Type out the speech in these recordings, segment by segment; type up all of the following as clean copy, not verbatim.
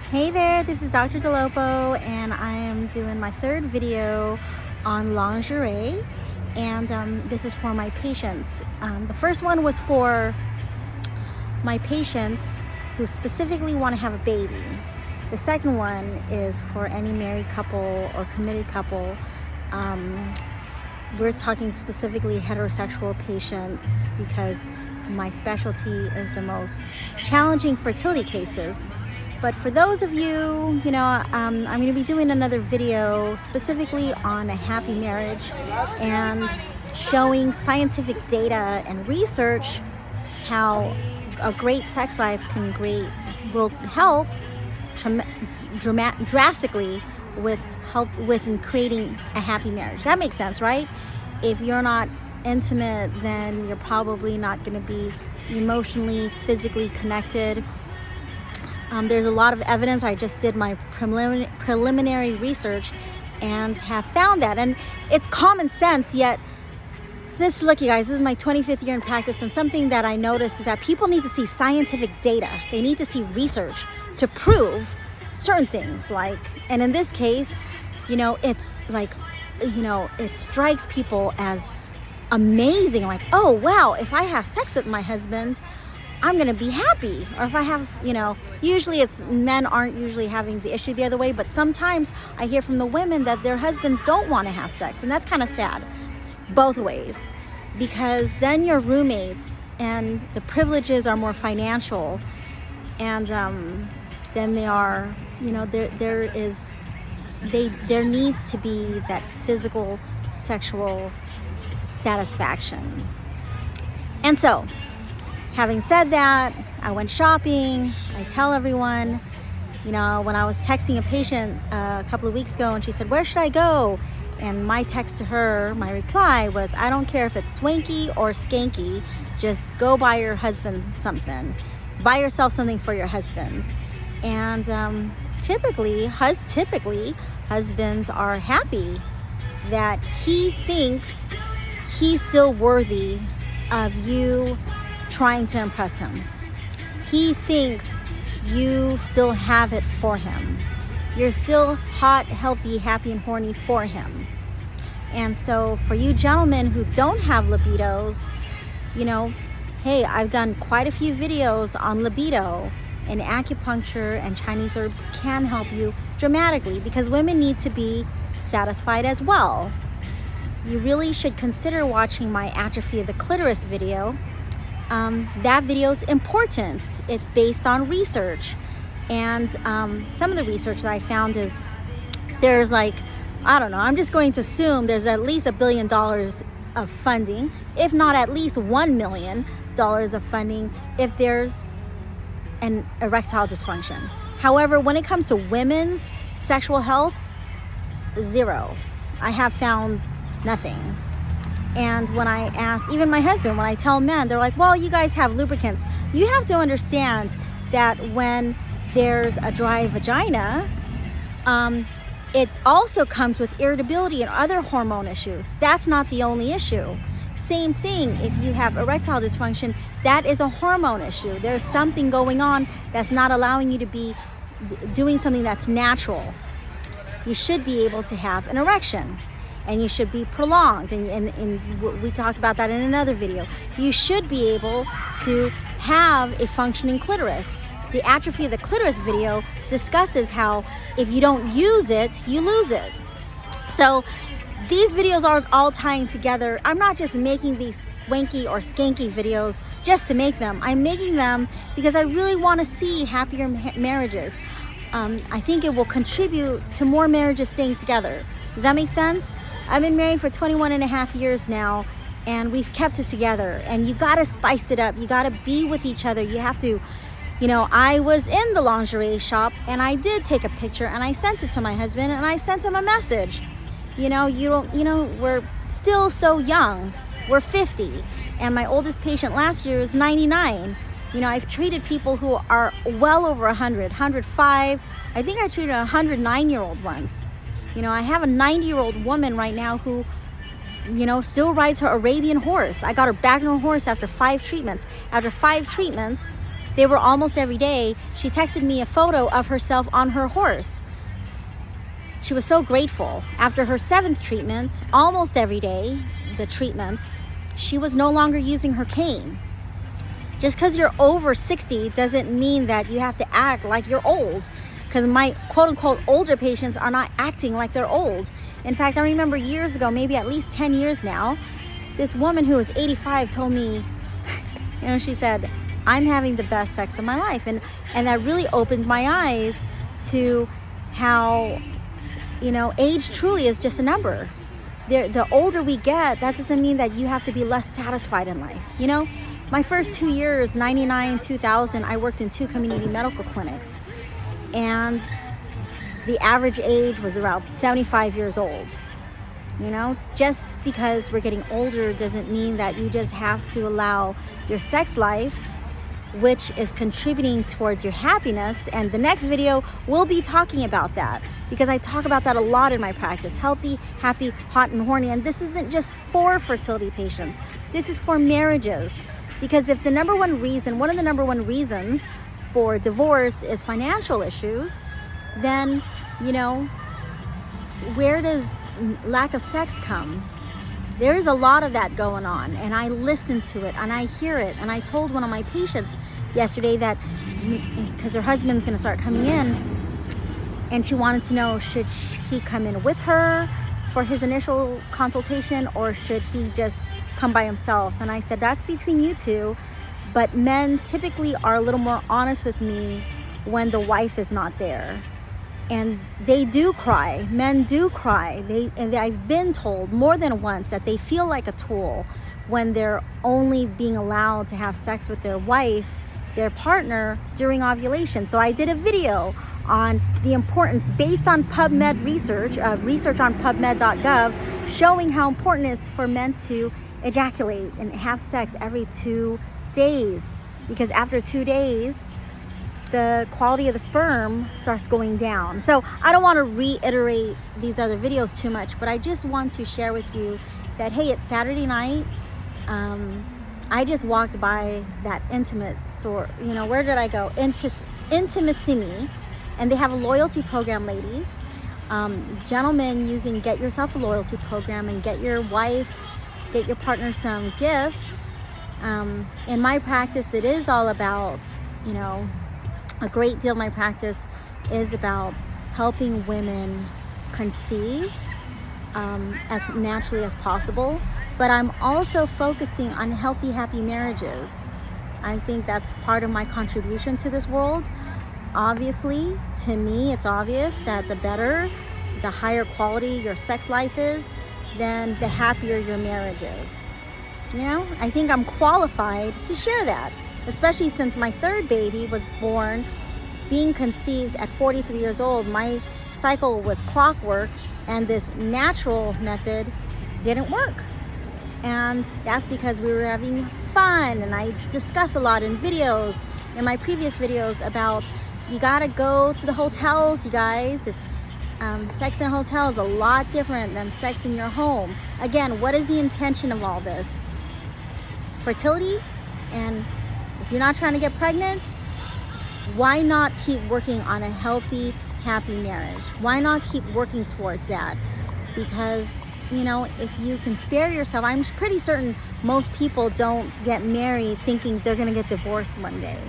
Hey there, this is Dr. DeLopo, and I am doing my third video on lingerie, and this is for my patients. The first one was for my patients who specifically want to have a baby. The second one is for any married couple or committed couple. We're talking specifically heterosexual patients because my specialty is the most challenging fertility cases. But for those of you, I'm going to be doing another video specifically on a happy marriage and showing scientific data and research how a great sex life will help drastically with in creating a happy marriage. That makes sense, right? If you're not intimate, then you're probably not going to be emotionally, physically connected. There's a lot of evidence. I just did my preliminary research and have found that. And it's common sense, yet look, you guys, this is my 25th year in practice, and something that I noticed is that people need to see scientific data. They need to see research to prove certain things. And in this case, it's like, it strikes people as amazing. Like, oh, wow, if I have sex with my husband, I'm going to be happy. Or if I have, usually men aren't usually having the issue the other way, but sometimes I hear from the women that their husbands don't want to have sex. And that's kind of sad both ways, because then you're roommates and the privileges are more financial. And then they are, there needs to be that physical sexual satisfaction. And so, having said that, I went shopping. I tell everyone, when I was texting a patient a couple of weeks ago and she said, "Where should I go?" And my text to her, my reply was, "I don't care if it's swanky or skanky, just go buy your husband something. Buy yourself something for your husband." And typically, husbands are happy that he thinks he's still worthy of you trying to impress him. He thinks you still have it for him. You're still hot, healthy, happy, and horny for him. And so for you gentlemen who don't have libidos, hey, I've done quite a few videos on libido, and acupuncture and Chinese herbs can help you dramatically, because women need to be satisfied as well. You really should consider watching my atrophy of the clitoris video. That video is important. It's based on research. And some of the research that I found is there's I'm just going to assume there's at least $1 billion of funding, if not at least $1 million of funding, if there's an erectile dysfunction. However, when it comes to women's sexual health, zero. I have found nothing. And when I asked, even my husband, when I tell men, they're like, "Well, you guys have lubricants." You have to understand that when there's a dry vagina, it also comes with irritability and other hormone issues. That's not the only issue. Same thing, if you have erectile dysfunction, that is a hormone issue. There's something going on that's not allowing you to be doing something that's natural. You should be able to have an erection. And you should be prolonged, and we talked about that in another video. You should be able to have a functioning clitoris. The atrophy of the clitoris video discusses how if you don't use it, you lose it. So these videos are all tying together. I'm not just making these swanky or skanky videos just to make them. I'm making them because I really want to see happier marriages. I think it will contribute to more marriages staying together. Does that make sense? I've been married for 21 and a half years now, and we've kept it together. And you got to spice it up. You got to be with each other. You have to, I was in the lingerie shop, and I did take a picture, and I sent it to my husband, and I sent him a message. We're still so young. We're 50, and my oldest patient last year was 99. I've treated people who are well over 100, 105. I think I treated a 109-year-old once. I have a 90-year-old woman right now who, still rides her Arabian horse. I got her back on her horse after 5 treatments. After 5 treatments, They were almost every day. She texted me a photo of herself on her horse. She was so grateful. After her 7th treatment, almost every day, the treatments, she was no longer using her cane. Just because you're over 60 doesn't mean that you have to act like you're old, because my quote-unquote older patients are not acting like they're old. In fact, I remember years ago, maybe at least 10 years now, this woman who was 85 told me, she said, I'm having the best sex of my life. And that really opened my eyes to how, age truly is just a number. The older we get, that doesn't mean that you have to be less satisfied in life. My first 2 years, 99, 2000, I worked in 2 community medical clinics. And the average age was around 75 years old. Just because we're getting older doesn't mean that you just have to allow your sex life, which is contributing towards your happiness. And the next video will be talking about that, because I talk about that a lot in my practice. Healthy, happy, hot, and horny. And this isn't just for fertility patients. This is for marriages. Because if one of the number one reasons for divorce is financial issues, then, where does lack of sex come? There's a lot of that going on, and I listen to it and I hear it. And I told one of my patients yesterday that, because her husband's going to start coming in, and she wanted to know, should he come in with her for his initial consultation, or should he just come by himself? And I said, that's between you two, but men typically are a little more honest with me when the wife is not there. And they do cry. Men do cry. I've been told more than once that they feel like a tool when they're only being allowed to have sex with their wife, their partner, during ovulation. So I did a video on the importance, based on PubMed research on PubMed.gov, showing how important it is for men to ejaculate and have sex every 2 days. Because after 2 days, the quality of the sperm starts going down. So I don't want to reiterate these other videos too much, but I just want to share with you that, hey, it's Saturday night. I just walked by that intimate store. Where did I go? Intimissimi. And they have a loyalty program, ladies. Gentlemen, you can get yourself a loyalty program and get your wife, get your partner some gifts. In my practice, it is all about, a great deal of my practice is about helping women conceive as naturally as possible. But I'm also focusing on healthy, happy marriages. I think that's part of my contribution to this world. Obviously, to me, it's obvious that the higher quality your sex life is, then the happier your marriage is. I think I'm qualified to share that, especially since my 3rd baby was born, being conceived at 43 years old. My cycle was clockwork, and this natural method didn't work. And that's because we were having fun. And I discuss a lot in my previous videos about, you gotta go to the hotels, you guys. It's sex in a hotel is a lot different than sex in your home. Again, what is the intention of all this? Fertility. And if you're not trying to get pregnant, why not keep working on a healthy, happy marriage? Why not keep working towards that? Because, if you can spare yourself, I'm pretty certain most people don't get married thinking they're going to get divorced one day.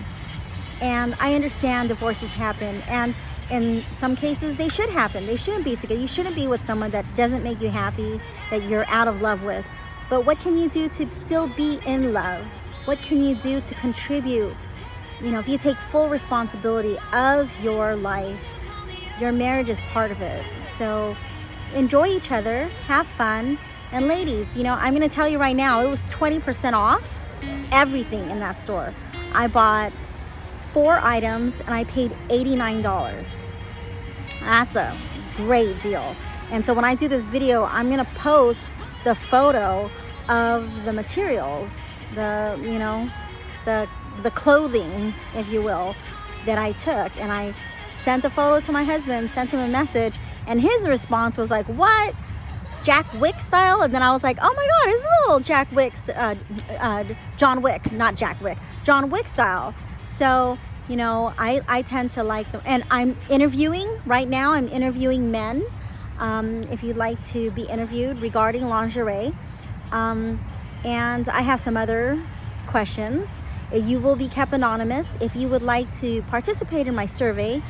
And I understand divorces happen, and in some cases they should happen. They shouldn't be together. You shouldn't be with someone that doesn't make you happy, that you're out of love with. But what can you do to still be in love? What can you do to contribute? If you take full responsibility of your life, your marriage is part of it. So enjoy each other, have fun. And ladies, I'm going to tell you right now, it was 20% off everything in that store. I bought 4 items and I paid $89. That's a great deal. And so when I do this video, I'm going to post the photo of the materials, the clothing, if you will, that I took. And I sent a photo to my husband, sent him a message, and his response was like, what? Jack Wick style? And then I was like, oh my God, it's a little Jack Wick, John Wick, not Jack Wick, John Wick style. So, I tend to like them. And I'm interviewing right now. I'm interviewing men. If you'd like to be interviewed regarding lingerie. And I have some other questions. You will be kept anonymous. If you would like to participate in my survey,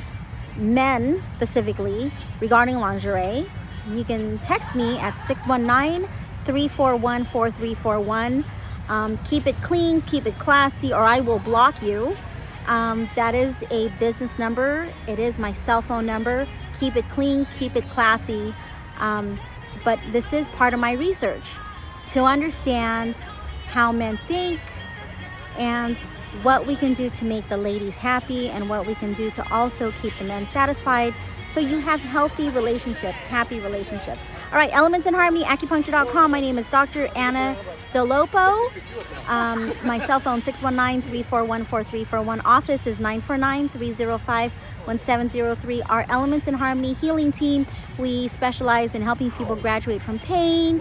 men specifically, regarding lingerie, you can text me at 619-341-4341. Keep it clean, keep it classy, or I will block you. That is a business number. It is my cell phone number. Keep it clean, keep it classy. But this is part of my research to understand how men think and what we can do to make the ladies happy and what we can do to also keep the men satisfied so you have healthy relationships, happy relationships. All right, Elements in Harmony, acupuncture.com. My name is Dr. Anna Dolopo. My cell phone, 619-341-4341. Office is 949-305-1703. Our Elements in Harmony healing team, we specialize in helping people graduate from pain.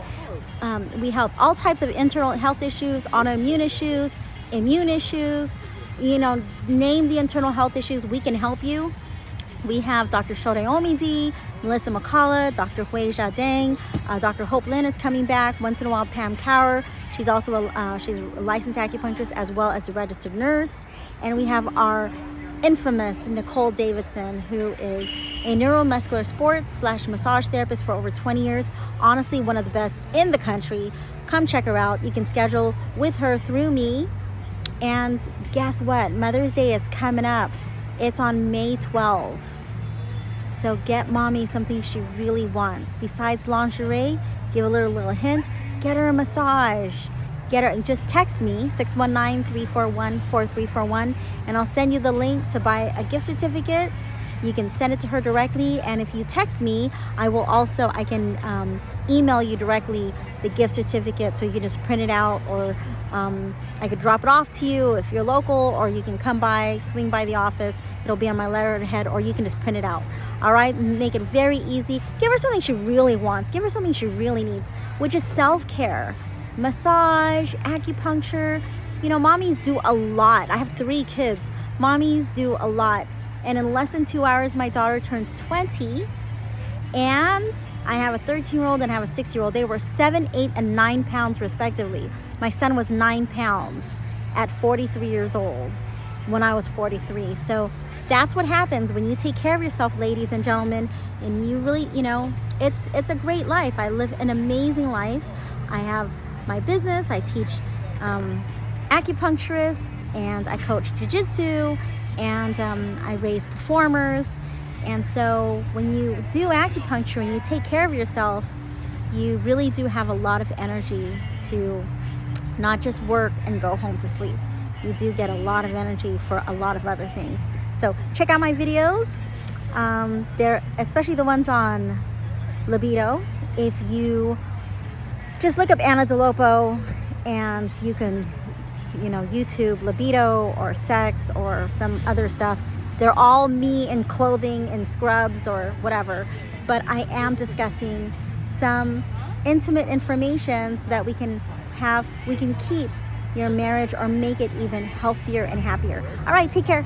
We help all types of internal health issues, autoimmune issues, immune issues, name the internal health issues, we can help you. We have Dr. Shode Omidi, Melissa McCullough, Dr. Hui Jiadeng, Dr. Hope Lin is coming back, once in a while Pam Cower. She's also she's a licensed acupuncturist as well as a registered nurse. And we have our infamous Nicole Davidson, who is a neuromuscular sports / massage therapist for over 20 years. Honestly, one of the best in the country. Come check her out. You can schedule with her through me. And guess what? Mother's Day is coming up. It's on May 12th. So get mommy something she really wants. Besides lingerie, give a little hint. Get her a massage. Just text me, 619-341-4341, and I'll send you the link to buy a gift certificate. You can send it to her directly, and if you text me, I can email you directly the gift certificate, so you can just print it out, or I could drop it off to you if you're local, or you can swing by the office. It'll be on my letterhead, or you can just print it out. All right, make it very easy. Give her something she really wants. Give her something she really needs, which is self-care. Massage, acupuncture. Mommies do a lot. I have 3 kids. Mommies do a lot. And in less than 2 hours, my daughter turns 20. And I have a 13-year-old and I have a 6-year-old. They were 7, 8, and 9 pounds respectively. My son was 9 pounds at 43 years old when I was 43. So that's what happens when you take care of yourself, ladies and gentlemen. And you really, it's a great life. I live an amazing life. I have my business. I teach acupuncturists, and I coach jiu-jitsu, and I raise performers. And so when you do acupuncture and you take care of yourself, you really do have a lot of energy to not just work and go home to sleep. You do get a lot of energy for a lot of other things. So check out my videos. They're especially the ones on libido. If you just look up Anna Dolopo, and you can, YouTube libido or sex or some other stuff. They're all me in clothing and scrubs or whatever. But I am discussing some intimate information so that we can keep your marriage or make it even healthier and happier. All right, take care.